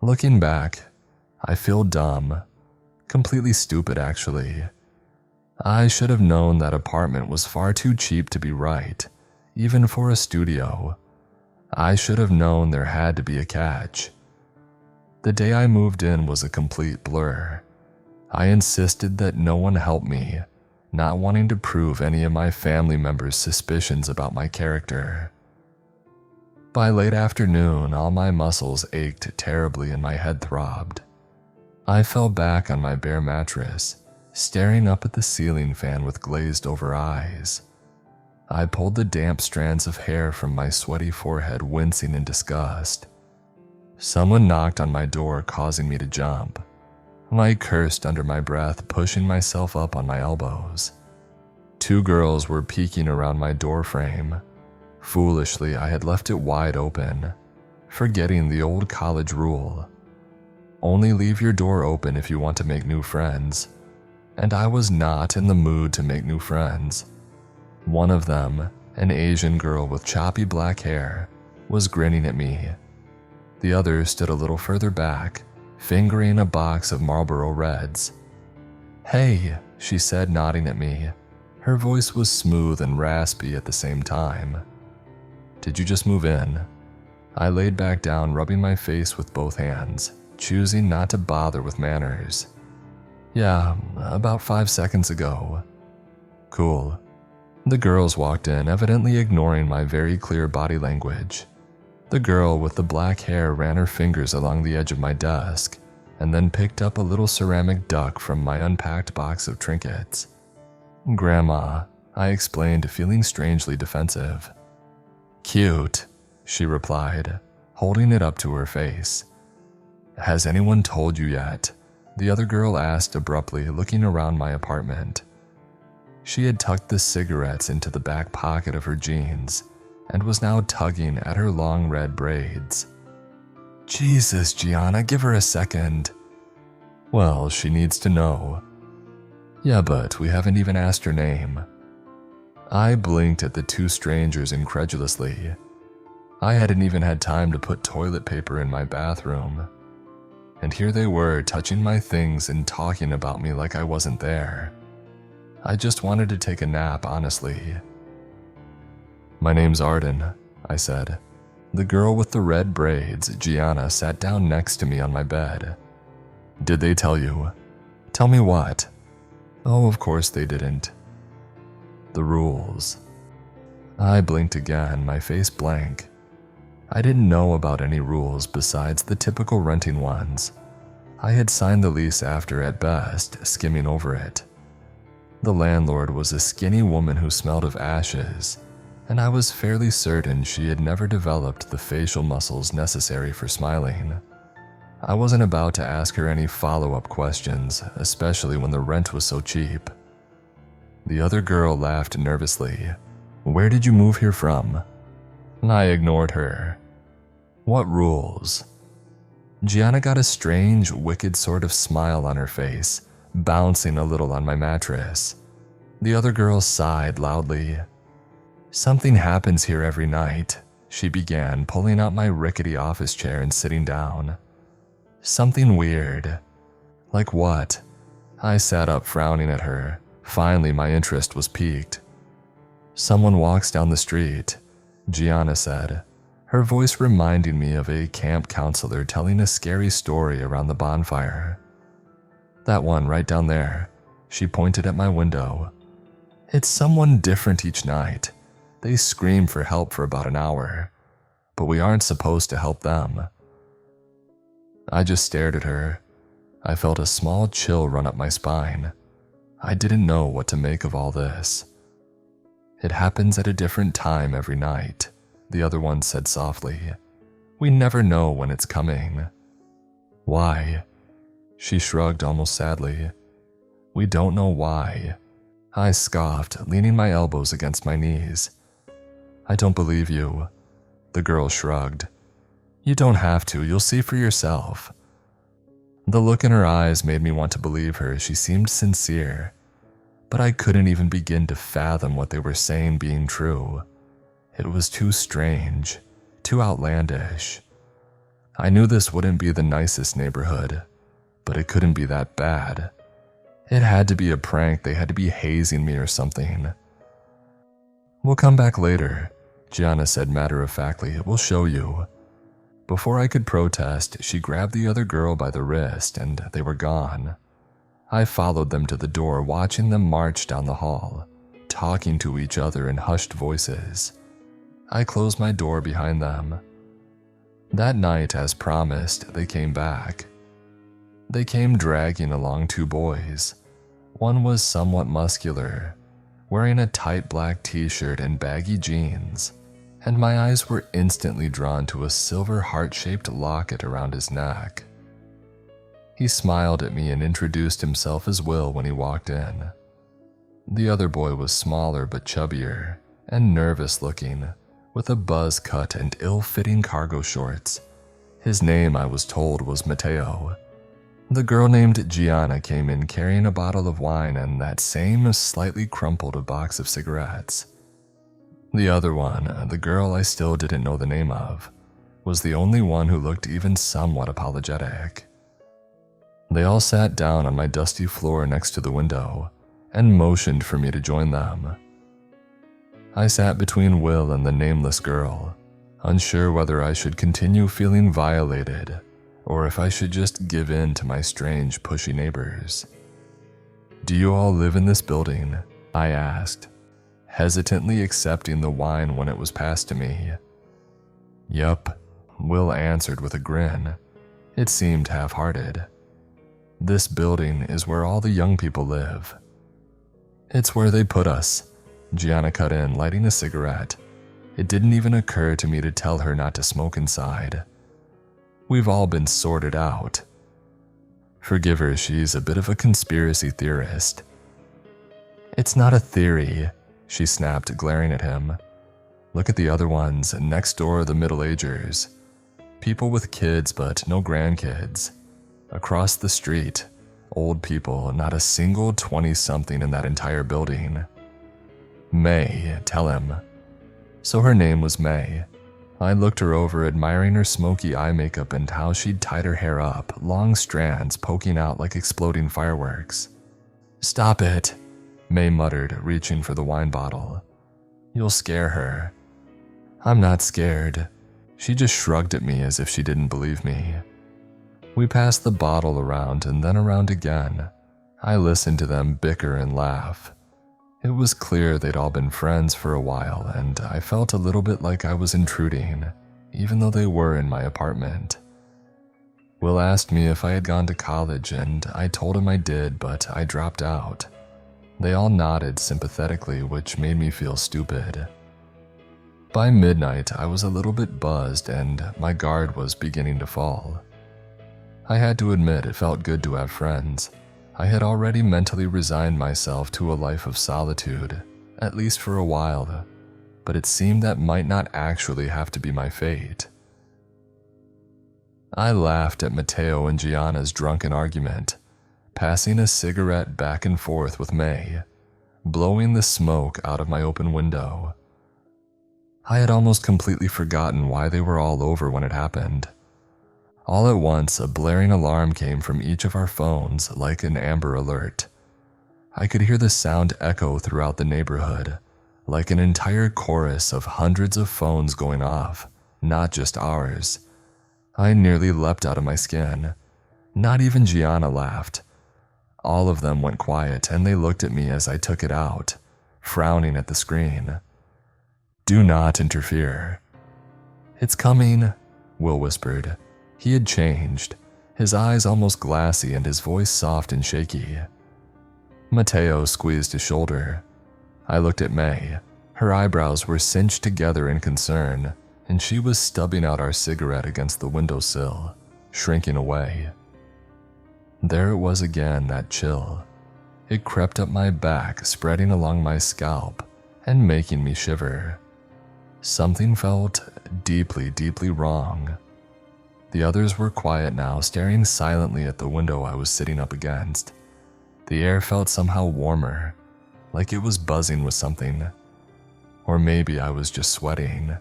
Looking back, I feel dumb. Completely stupid, actually. I should have known that apartment was far too cheap to be right, even for a studio. I should have known there had to be a catch. The day I moved in was a complete blur. I insisted that no one help me, not wanting to prove any of my family members' suspicions about my character. By late afternoon, all my muscles ached terribly and my head throbbed. I fell back on my bare mattress, staring up at the ceiling fan with glazed over eyes. I pulled the damp strands of hair from my sweaty forehead, wincing in disgust. Someone knocked on my door, causing me to jump. I cursed under my breath, pushing myself up on my elbows. 2 girls were peeking around my door frame. Foolishly, I had left it wide open, forgetting the old college rule. Only leave your door open if you want to make new friends. And I was not in the mood to make new friends. One of them, an Asian girl with choppy black hair, was grinning at me. The other stood a little further back, fingering a box of Marlboro Reds. "Hey," she said, nodding at me. Her voice was smooth and raspy at the same time. "Did you just move in?" I laid back down, rubbing my face with both hands, choosing not to bother with manners. "Yeah, about 5 seconds ago." "Cool." The girls walked in, evidently ignoring my very clear body language. The girl with the black hair ran her fingers along the edge of my desk and then picked up a little ceramic duck from my unpacked box of trinkets. "Grandma," I explained, feeling strangely defensive. "Cute," she replied, holding it up to her face. "Has anyone told you yet?" the other girl asked abruptly, looking around my apartment. She had tucked the cigarettes into the back pocket of her jeans and was now tugging at her long red braids. "Jesus, Gianna, give her a second." "Well, she needs to know." "Yeah, but we haven't even asked her name." I blinked at the 2 strangers incredulously. I hadn't even had time to put toilet paper in my bathroom. And here they were, touching my things and talking about me like I wasn't there. I just wanted to take a nap, honestly. "My name's Arden," I said. The girl with the red braids, Gianna, sat down next to me on my bed. "Did they tell you?" "Tell me what?" "Oh, of course they didn't." "The rules." I blinked again, my face blank. I didn't know about any rules besides the typical renting ones. I had signed the lease after, at best, skimming over it. The landlord was a skinny woman who smelled of ashes, and I was fairly certain she had never developed the facial muscles necessary for smiling. I wasn't about to ask her any follow-up questions, especially when the rent was so cheap. The other girl laughed nervously. "Where did you move here from?" I ignored her. "What rules?" Gianna got a strange, wicked sort of smile on her face, bouncing a little on my mattress. The other girl sighed loudly. "Something happens here every night," she began, pulling out my rickety office chair and sitting down. "Something weird." "Like what?" I sat up, frowning at her. Finally, my interest was piqued. "Someone walks down the street," Gianna said, her voice reminding me of a camp counselor telling a scary story around the bonfire. "That one right down there." She pointed at my window. "It's someone different each night. They scream for help for about an hour, but we aren't supposed to help them." I just stared at her. I felt a small chill run up my spine. I didn't know what to make of all this. "It happens at a different time every night," the other one said softly. "We never know when it's coming." "Why?" She shrugged almost sadly. "We don't know why." I scoffed, leaning my elbows against my knees. "I don't believe you." The girl shrugged. "You don't have to, you'll see for yourself." The look in her eyes made me want to believe her. She seemed sincere, but I couldn't even begin to fathom what they were saying being true. It was too strange, too outlandish. I knew this wouldn't be the nicest neighborhood, but it couldn't be that bad. It had to be a prank. They had to be hazing me or something. "We'll come back later," Gianna said matter-of-factly. "We'll show you." Before I could protest, she grabbed the other girl by the wrist and they were gone. I followed them to the door, watching them march down the hall, talking to each other in hushed voices. I closed my door behind them. That night, as promised, they came back. They came dragging along two boys. One was somewhat muscular, wearing a tight black t-shirt and baggy jeans, and my eyes were instantly drawn to a silver heart-shaped locket around his neck. He smiled at me and introduced himself as Will when he walked in. The other boy was smaller but chubbier and nervous-looking, with a buzz cut and ill-fitting cargo shorts. His name, I was told, was Matteo. The girl named Gianna came in carrying a bottle of wine and that same slightly crumpled box of cigarettes. The other one, the girl I still didn't know the name of, was the only one who looked even somewhat apologetic. They all sat down on my dusty floor next to the window and motioned for me to join them. I sat between Will and the nameless girl, unsure whether I should continue feeling violated or if I should just give in to my strange, pushy neighbors. "Do you all live in this building?" I asked, hesitantly accepting the wine when it was passed to me. "Yup," Will answered with a grin. It seemed half-hearted. "This building is where all the young people live." "It's where they put us," Gianna cut in, lighting a cigarette. It didn't even occur to me to tell her not to smoke inside. "We've all been sorted out." Forgive her, she's a bit of a conspiracy theorist. "It's not a theory," she snapped, glaring at him. "Look at the other ones, next door the middle-agers. People with kids but no grandkids. Across the street, old people, not a single 20-something in that entire building." "May, tell him." So her name was May. I looked her over, admiring her smoky eye makeup and how she'd tied her hair up, long strands poking out like exploding fireworks. "Stop it," May muttered, reaching for the wine bottle. "You'll scare her." "I'm not scared." She just shrugged at me as if she didn't believe me. We passed the bottle around and then around again. I listened to them bicker and laugh. It was clear they'd all been friends for a while, and I felt a little bit like I was intruding, even though they were in my apartment. Will asked me if I had gone to college, and I told him I did, but I dropped out. They all nodded sympathetically, which made me feel stupid. By midnight, I was a little bit buzzed, and my guard was beginning to fall. I had to admit it felt good to have friends. I had already mentally resigned myself to a life of solitude, at least for a while, but it seemed that might not actually have to be my fate. I laughed at Matteo and Gianna's drunken argument, passing a cigarette back and forth with May, blowing the smoke out of my open window. I had almost completely forgotten why they were all over when it happened. All at once, a blaring alarm came from each of our phones like an Amber Alert. I could hear the sound echo throughout the neighborhood, like an entire chorus of hundreds of phones going off, not just ours. I nearly leapt out of my skin. Not even Gianna laughed. All of them went quiet and they looked at me as I took it out, frowning at the screen. "Do not interfere." "It's coming," Will whispered. He had changed, his eyes almost glassy and his voice soft and shaky. Matteo squeezed his shoulder. I looked at May. Her eyebrows were cinched together in concern, and she was stubbing out our cigarette against the windowsill, shrinking away. There it was again, that chill. It crept up my back, spreading along my scalp, and making me shiver. Something felt deeply, deeply wrong. The others were quiet now, staring silently at the window I was sitting up against. The air felt somehow warmer, like it was buzzing with something. Or maybe I was just sweating.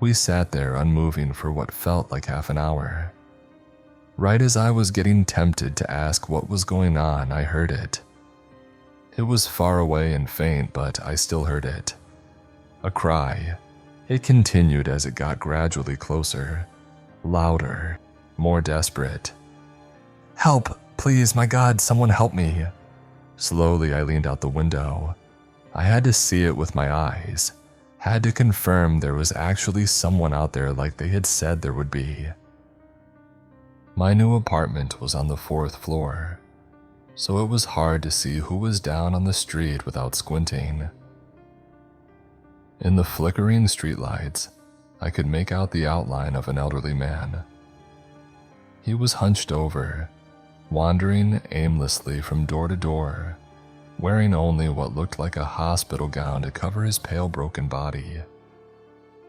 We sat there unmoving for what felt like half an hour. Right as I was getting tempted to ask what was going on, I heard it. It was far away and faint, but I still heard it. A cry. It continued as it got gradually closer, louder, more desperate. "Help! Please, my God, someone help me!" Slowly, I leaned out the window. I had to see it with my eyes. Had to confirm there was actually someone out there like they had said there would be. My new apartment was on the 4th floor, so it was hard to see who was down on the street without squinting. In the flickering streetlights, I could make out the outline of an elderly man. He was hunched over, wandering aimlessly from door to door, wearing only what looked like a hospital gown to cover his pale, broken body.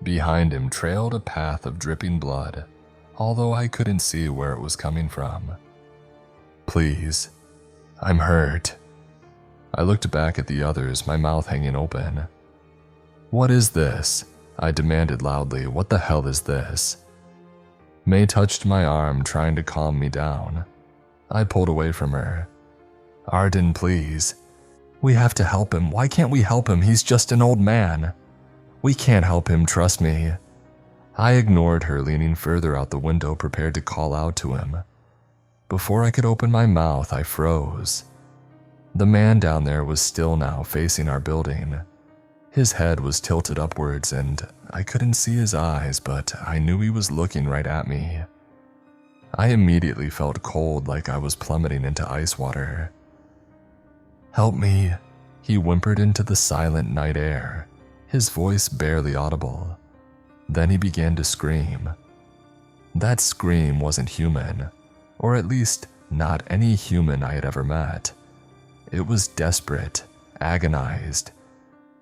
Behind him trailed a path of dripping blood, although I couldn't see where it was coming from. "Please, I'm hurt." I looked back at the others, my mouth hanging open. "What is this?" I demanded loudly. "What the hell is this?" May touched my arm, trying to calm me down. I pulled away from her. "Arden, please. We have to help him. Why can't we help him? He's just an old man. We can't help him, trust me." I ignored her, leaning further out the window, prepared to call out to him. Before I could open my mouth, I froze. The man down there was still now, facing our building. His head was tilted upwards, and I couldn't see his eyes, but I knew he was looking right at me. I immediately felt cold, like I was plummeting into ice water. "Help me," he whimpered into the silent night air, his voice barely audible. Then he began to scream. That scream wasn't human, or at least not any human I had ever met. It was desperate, agonized.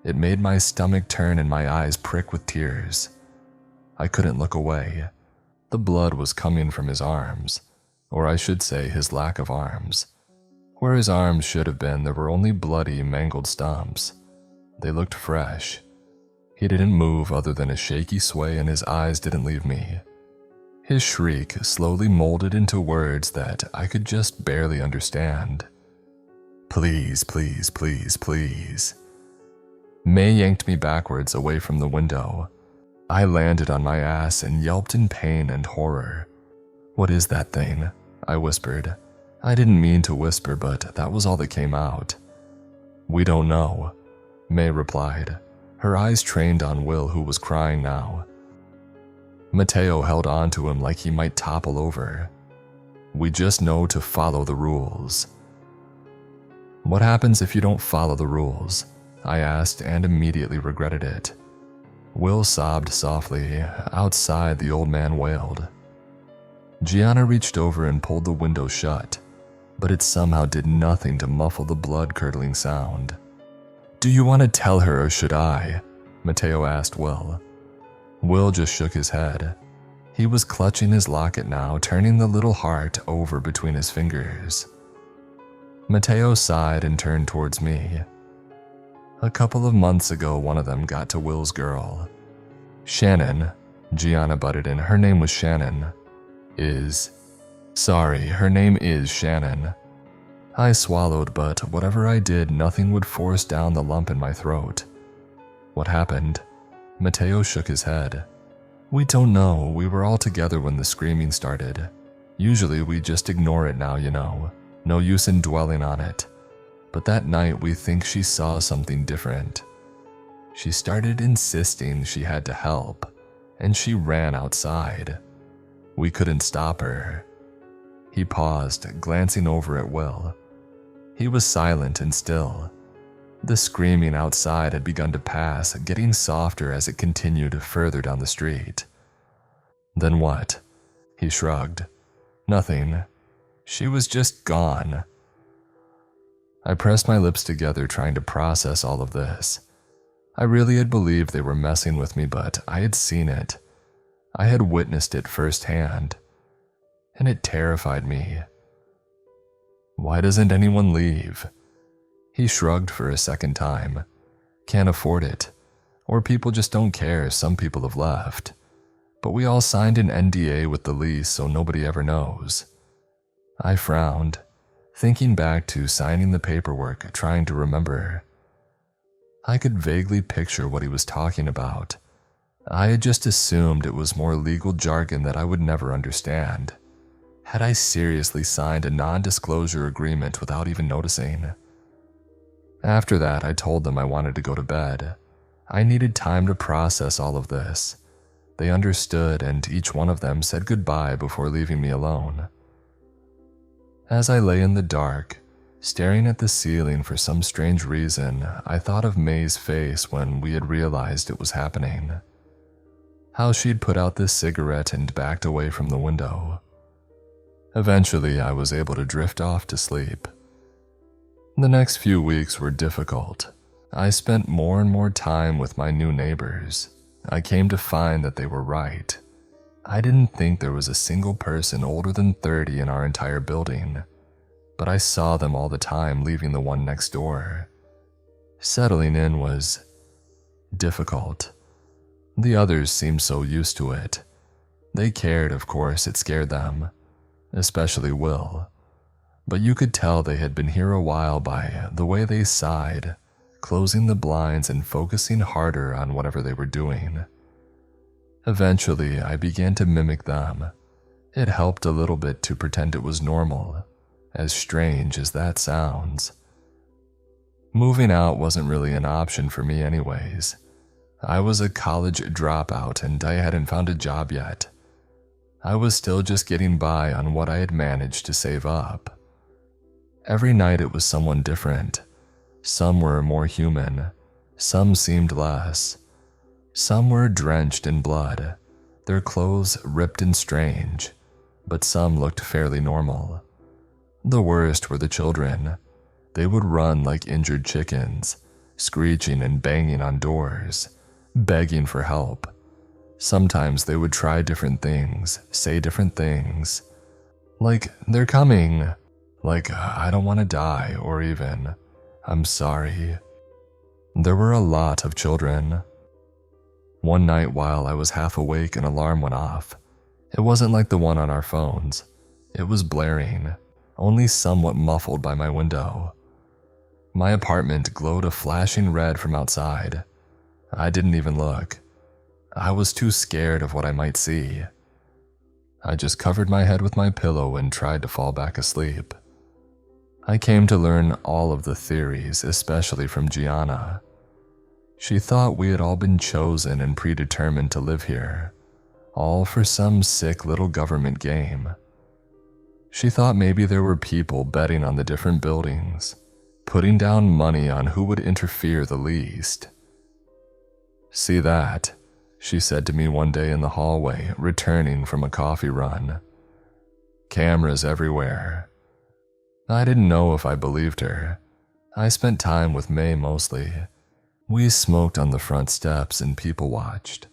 It made my stomach turn and my eyes prick with tears. I couldn't look away. The blood was coming from his arms, or I should say his lack of arms. Where his arms should have been, there were only bloody, mangled stumps. They looked fresh. He didn't move other than a shaky sway, and his eyes didn't leave me. His shriek slowly molded into words that I could just barely understand. "Please, please, please, please." May yanked me backwards away from the window. I landed on my ass and yelped in pain and horror. "What is that thing?" I whispered. I didn't mean to whisper, but that was all that came out. "We don't know," May replied, her eyes trained on Will, who was crying now. Mateo held on to him like he might topple over. "We just know to follow the rules." "What happens if you don't follow the rules?" I asked, and immediately regretted it. Will sobbed softly. Outside, the old man wailed. Gianna reached over and pulled the window shut, but it somehow did nothing to muffle the blood-curdling sound. "Do you want to tell her, or should I?" Mateo asked Will. Will just shook his head. He was clutching his locket now, turning the little heart over between his fingers. Mateo sighed and turned towards me. "A couple of months ago, one of them got to Will's girl. Shannon," Gianna butted in. "Her name was Shannon. Her name is Shannon." I swallowed, but whatever I did, nothing would force down the lump in my throat. "What happened?" Mateo shook his head. "We don't know. We were all together when the screaming started. Usually we just ignore it now, you know. No use in dwelling on it. But that night we think she saw something different. She started insisting she had to help, and she ran outside. We couldn't stop her." He paused, glancing over at Will. He was silent and still. The screaming outside had begun to pass, getting softer as it continued further down the street. "Then what?" He shrugged. "Nothing. She was just gone." I pressed my lips together, trying to process all of this. I really had believed they were messing with me, but I had seen it. I had witnessed it firsthand, and it terrified me. "Why doesn't anyone leave?" He shrugged for a second time. "Can't afford it. Or people just don't care. Some people have left. but we all signed an NDA with the lease so nobody ever knows. I frowned, thinking back to signing the paperwork, trying to remember. I could vaguely picture what he was talking about. I had just assumed it was more legal jargon that I would never understand. Had I seriously signed a non-disclosure agreement without even noticing? After that, I told them I wanted to go to bed. I needed time to process all of this. They understood, and each one of them said goodbye before leaving me alone. As I lay in the dark, staring at the ceiling for some strange reason, I thought of May's face when we had realized it was happening. How she'd put out this cigarette and backed away from the window. Eventually, I was able to drift off to sleep. The next few weeks were difficult. I spent more and more time with my new neighbors. I came to find that they were right. I didn't think there was a single person older than 30 in our entire building, but I saw them all the time leaving the one next door. Settling in was difficult. The others seemed so used to it. They cared, of course, it scared them, especially Will. But you could tell they had been here a while by the way they sighed, closing the blinds and focusing harder on whatever they were doing. Eventually, I began to mimic them. It helped a little bit to pretend it was normal, as strange as that sounds. Moving out wasn't really an option for me anyways. I was a college dropout and I hadn't found a job yet. I was still just getting by on what I had managed to save up. Every night it was someone different. Some were more human, some seemed less. Some were drenched in blood, their clothes ripped and strange, but some looked fairly normal. The worst were the children. They would run like injured chickens, screeching and banging on doors, begging for help. Sometimes they would try different things, say different things. Like, they're coming. Like, I don't want to die, or even, I'm sorry. There were a lot of children. One night while I was half awake, an alarm went off. It wasn't like the one on our phones. It was blaring, only somewhat muffled by my window. My apartment glowed a flashing red from outside. I didn't even look. I was too scared of what I might see. I just covered my head with my pillow and tried to fall back asleep. I came to learn all of the theories, especially from Gianna. She thought we had all been chosen and predetermined to live here, all for some sick little government game. She thought maybe there were people betting on the different buildings, putting down money on who would interfere the least. "See that?" she said to me one day in the hallway, returning from a coffee run. "Cameras everywhere." I didn't know if I believed her. I spent time with May mostly. We smoked on the front steps and people watched.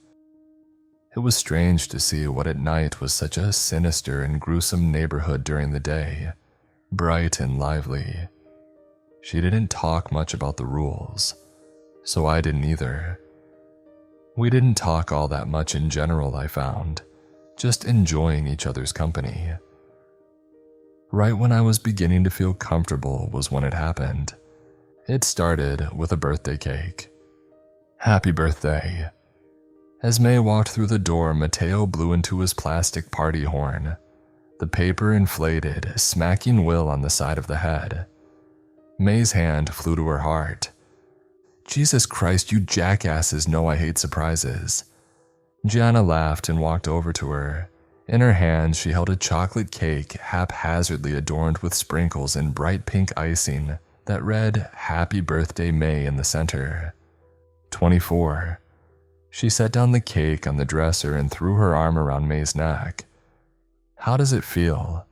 It was strange to see what at night was such a sinister and gruesome neighborhood during the day, bright and lively. She didn't talk much about the rules, so I didn't either. We didn't talk all that much in general, I found, just enjoying each other's company. Right when I was beginning to feel comfortable was when it happened. It started with a birthday cake. "Happy birthday." As May walked through the door, Mateo blew into his plastic party horn. The paper inflated, smacking Will on the side of the head. May's hand flew to her heart. "Jesus Christ, you jackasses know I hate surprises." Gianna laughed and walked over to her. In her hand, she held a chocolate cake haphazardly adorned with sprinkles and bright pink icing that read, "Happy Birthday, May" in the center. 24. She set down the cake on the dresser and threw her arm around May's neck. "How does it feel?"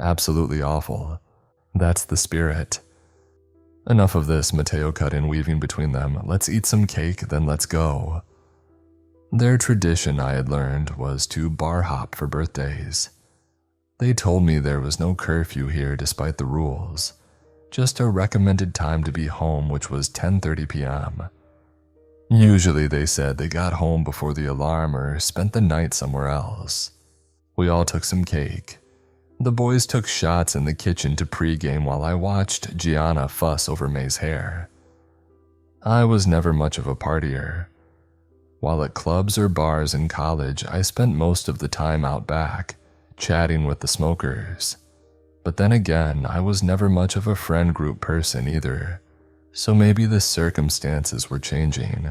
"Absolutely awful. That's the spirit." "Enough of this," Mateo cut in, weaving between them. "Let's eat some cake, then let's go." Their tradition, I had learned, was to bar hop for birthdays. They told me there was no curfew here despite the rules, just a recommended time to be home, which was 10:30 p.m. Usually they said they got home before the alarm or spent the night somewhere else. We all took some cake. The boys took shots in the kitchen to pregame while I watched Gianna fuss over May's hair. I was never much of a partier. While at clubs or bars in college, I spent most of the time out back, chatting with the smokers. But then again, I was never much of a friend group person either, so maybe the circumstances were changing.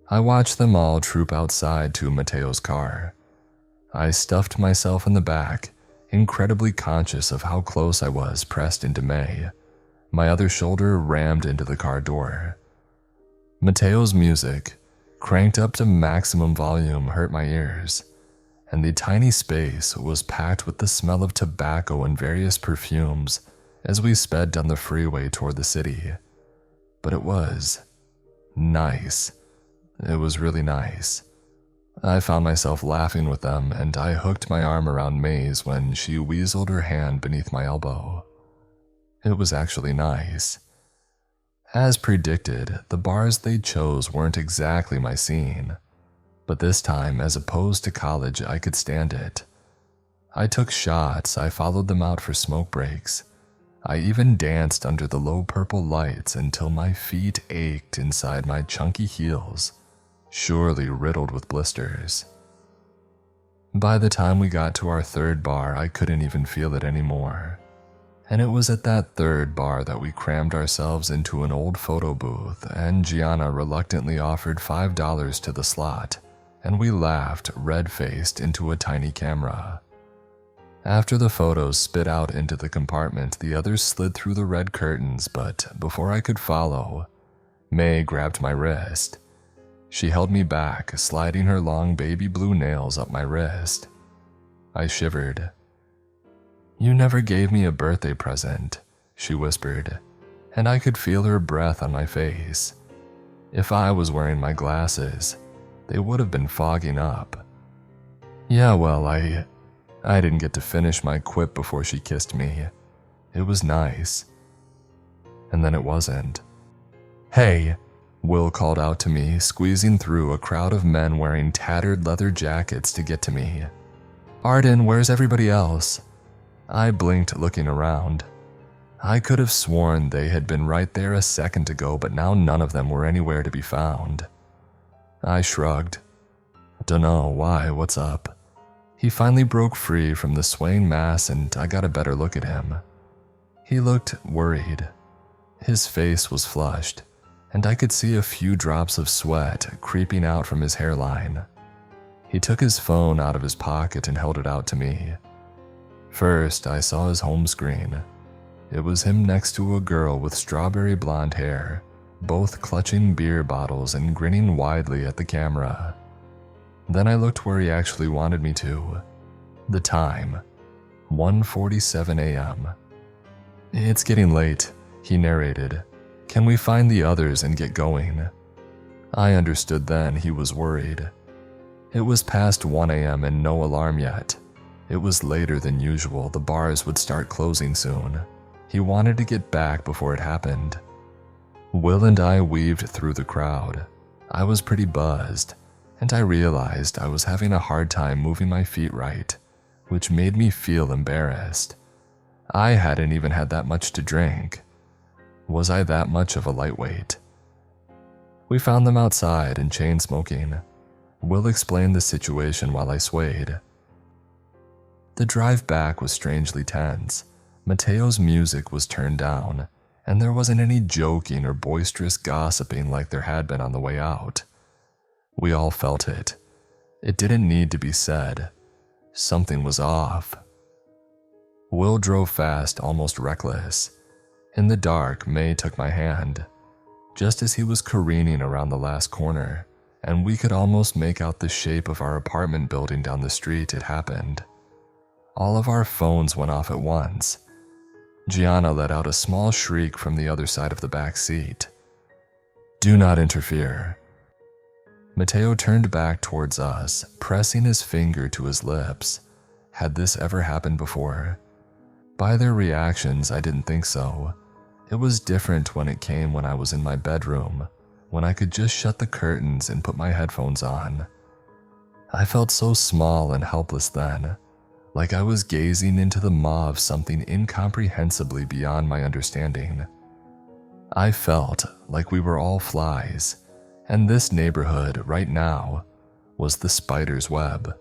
I watched them all troop outside to Mateo's car. I stuffed myself in the back, incredibly conscious of how close I was pressed into May. My other shoulder rammed into the car door. Mateo's music, cranked up to maximum volume, hurt my ears, and the tiny space was packed with the smell of tobacco and various perfumes as we sped down the freeway toward the city. But it was nice. It was really nice. I found myself laughing with them, and I hooked my arm around May's when she weaseled her hand beneath my elbow. It was actually nice. As predicted, the bars they chose weren't exactly my scene, but this time, as opposed to college, I could stand it. I took shots, I followed them out for smoke breaks. I even danced under the low purple lights until my feet ached inside my chunky heels, surely riddled with blisters. By the time we got to our third bar, I couldn't even feel it anymore. And it was at that third bar that we crammed ourselves into an old photo booth, and Gianna reluctantly offered $5 to the slot, and we laughed, red-faced, into a tiny camera. After the photos spit out into the compartment, the others slid through the red curtains, but before I could follow, May grabbed my wrist. She held me back, sliding her long baby blue nails up my wrist. I shivered. "You never gave me a birthday present," she whispered, and I could feel her breath on my face. If I was wearing my glasses, they would have been fogging up. Yeah, well, I didn't get to finish my quip before she kissed me. It was nice. And then it wasn't. "Hey," Will called out to me, squeezing through a crowd of men wearing tattered leather jackets to get to me. "Arden, where's everybody else?" I blinked, looking around. I could have sworn they had been right there a second ago, but now none of them were anywhere to be found. I shrugged. "Dunno, why, what's up?" He finally broke free from the swaying mass, and I got a better look at him. He looked worried. His face was flushed, and I could see a few drops of sweat creeping out from his hairline. He took his phone out of his pocket and held it out to me. First, I saw his home screen. It was him next to a girl with strawberry blonde hair, both clutching beer bottles and grinning widely at the camera. Then I looked where he actually wanted me to. The time, 1:47 a.m. "It's getting late," he narrated. "Can we find the others and get going?" I understood then he was worried. It was past 1 a.m. and no alarm yet. It was later than usual, the bars would start closing soon. He wanted to get back before it happened. Will and I weaved through the crowd. I was pretty buzzed, and I realized I was having a hard time moving my feet right, which made me feel embarrassed. I hadn't even had that much to drink. Was I that much of a lightweight? We found them outside and chain smoking. Will explained the situation while I swayed. The drive back was strangely tense. Mateo's music was turned down, and there wasn't any joking or boisterous gossiping like there had been on the way out. We all felt it. It didn't need to be said. Something was off. Will drove fast, almost reckless. In the dark, May took my hand. Just as he was careening around the last corner, and we could almost make out the shape of our apartment building down the street, it happened. All of our phones went off at once. Gianna let out a small shriek from the other side of the back seat. "Do not interfere." Mateo turned back towards us, pressing his finger to his lips. Had this ever happened before? By their reactions, I didn't think so. It was different when it came when I was in my bedroom, when I could just shut the curtains and put my headphones on. I felt so small and helpless then, like I was gazing into the maw of something incomprehensibly beyond my understanding. I felt like we were all flies, and this neighborhood right now was the spider's web.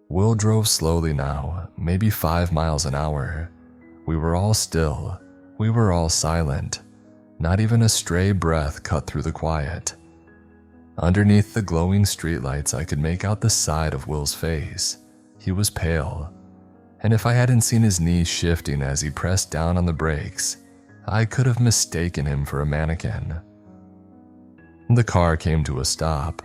Will drove slowly now, maybe 5 miles an hour. We were all still. We were all silent. Not even a stray breath cut through the quiet. Underneath the glowing streetlights, I could make out the side of Will's face. He was pale, and if I hadn't seen his knees shifting as he pressed down on the brakes, I could have mistaken him for a mannequin. The car came to a stop.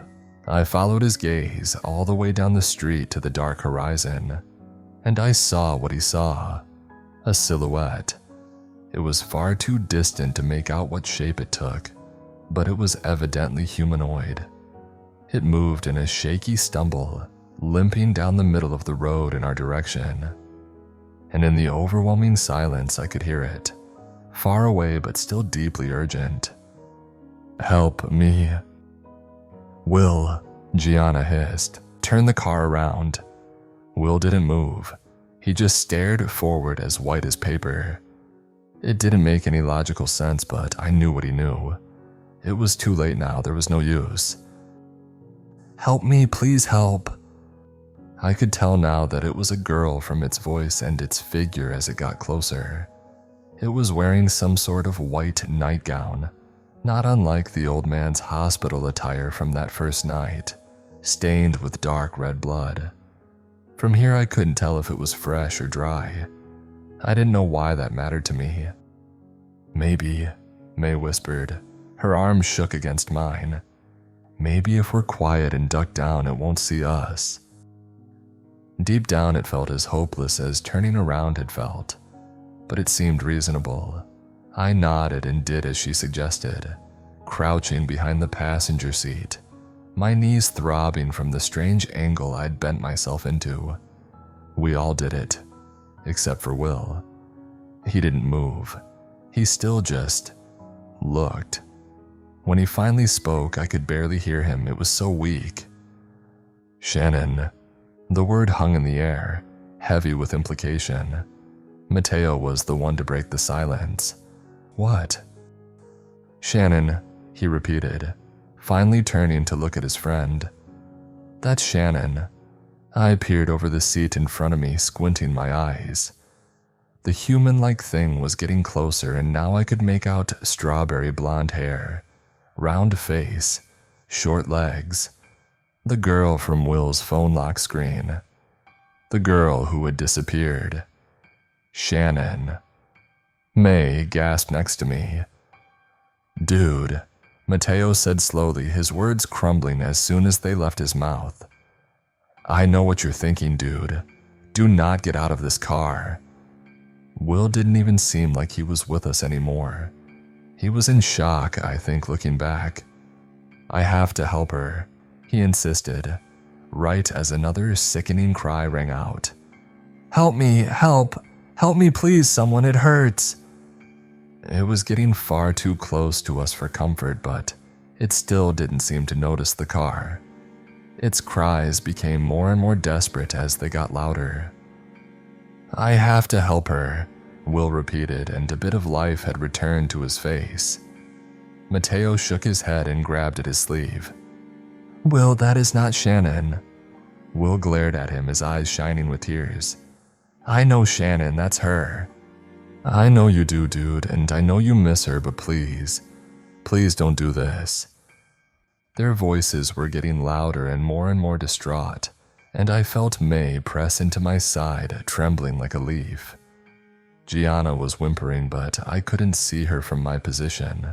I followed his gaze all the way down the street to the dark horizon, and I saw what he saw, a silhouette. It was far too distant to make out what shape it took, but it was evidently humanoid. It moved in a shaky stumble, limping down the middle of the road in our direction. And in the overwhelming silence, I could hear it, far away but still deeply urgent. "Help me." "Will," Gianna hissed, "turn the car around." Will didn't move. He just stared forward as white as paper. It didn't make any logical sense, but I knew what he knew. It was too late now, there was no use. "Help me, please help." I could tell now that it was a girl from its voice and its figure as it got closer. It was wearing some sort of white nightgown, not unlike the old man's hospital attire from that first night, stained with dark red blood. From here I couldn't tell if it was fresh or dry. I didn't know why that mattered to me. "Maybe," May whispered. Her arms shook against mine. "Maybe if we're quiet and duck down, it won't see us." Deep down it felt as hopeless as turning around had felt, but it seemed reasonable. I nodded and did as she suggested, crouching behind the passenger seat, my knees throbbing from the strange angle I'd bent myself into. We all did it, except for Will. He didn't move. He still just looked. When he finally spoke, I could barely hear him, it was so weak. "Shannon." The word hung in the air, heavy with implication. Mateo was the one to break the silence. "What?" "Shannon," he repeated, finally turning to look at his friend. "That's Shannon." I peered over the seat in front of me, squinting my eyes. The human-like thing was getting closer, and now I could make out strawberry blonde hair, round face, short legs. The girl from Will's phone lock screen. The girl who had disappeared. Shannon. May gasped next to me. "Dude," Mateo said slowly, his words crumbling as soon as they left his mouth. "I know what you're thinking, dude. Do not get out of this car." Will didn't even seem like he was with us anymore. He was in shock, I think, looking back. "I have to help her," he insisted, right as another sickening cry rang out. "Help me, help! Help me please, someone, it hurts!" It was getting far too close to us for comfort, but it still didn't seem to notice the car. Its cries became more and more desperate as they got louder. "I have to help her," Will repeated, and a bit of life had returned to his face. Mateo shook his head and grabbed at his sleeve. "Will, that is not Shannon." Will glared at him, his eyes shining with tears. "I know Shannon, that's her." "I know you do, dude, and I know you miss her, but please, please don't do this." Their voices were getting louder and more distraught, and I felt May press into my side, trembling like a leaf. Gianna was whimpering, but I couldn't see her from my position.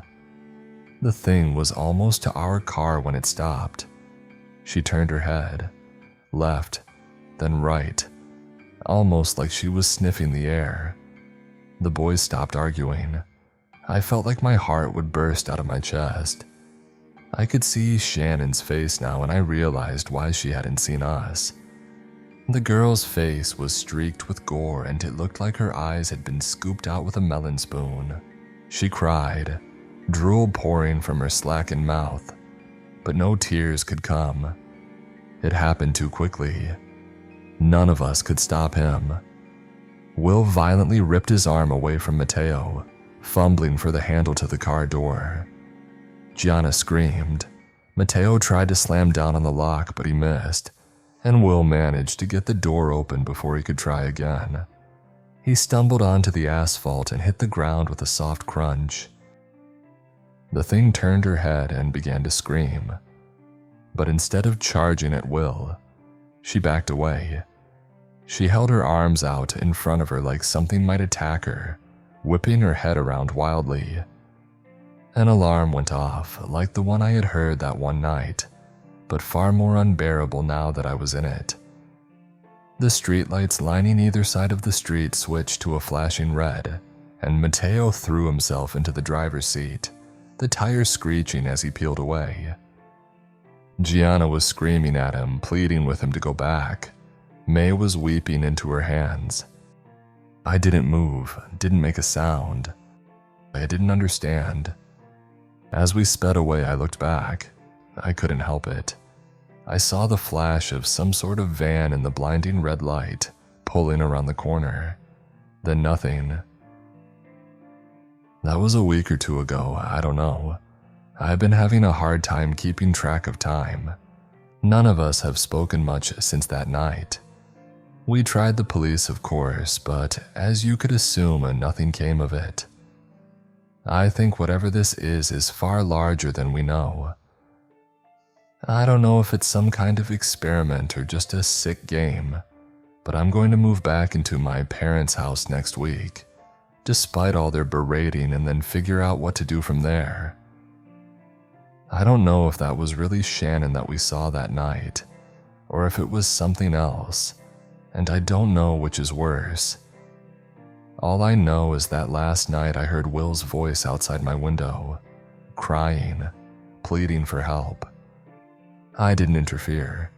The thing was almost to our car when it stopped. She turned her head, left, then right, almost like she was sniffing the air. The boys stopped arguing. I felt like my heart would burst out of my chest. I could see Shannon's face now, and I realized why she hadn't seen us. The girl's face was streaked with gore, and it looked like her eyes had been scooped out with a melon spoon. She cried, drool pouring from her slackened mouth, but no tears could come. It happened too quickly. None of us could stop him. Will violently ripped his arm away from Mateo, fumbling for the handle to the car door. Gianna screamed. Mateo tried to slam down on the lock, but he missed, and Will managed to get the door open before he could try again. He stumbled onto the asphalt and hit the ground with a soft crunch. The thing turned her head and began to scream, but instead of charging at Will, she backed away. She held her arms out in front of her like something might attack her, whipping her head around wildly. An alarm went off, like the one I had heard that one night, but far more unbearable now that I was in it. The streetlights lining either side of the street switched to a flashing red, and Mateo threw himself into the driver's seat, the tires screeching as he peeled away. Gianna was screaming at him, pleading with him to go back. May was weeping into her hands. I didn't move, didn't make a sound. I didn't understand. As we sped away, I looked back. I couldn't help it. I saw the flash of some sort of van in the blinding red light, pulling around the corner. Then nothing. That was a week or two ago, I don't know. I've been having a hard time keeping track of time. None of us have spoken much since that night. We tried the police, of course, but as you could assume, nothing came of it. I think whatever this is far larger than we know. I don't know if it's some kind of experiment or just a sick game, but I'm going to move back into my parents' house next week, despite all their berating, and then figure out what to do from there. I don't know if that was really Shannon that we saw that night, or if it was something else, and I don't know which is worse. All I know is that last night I heard Will's voice outside my window, crying, pleading for help. I didn't interfere.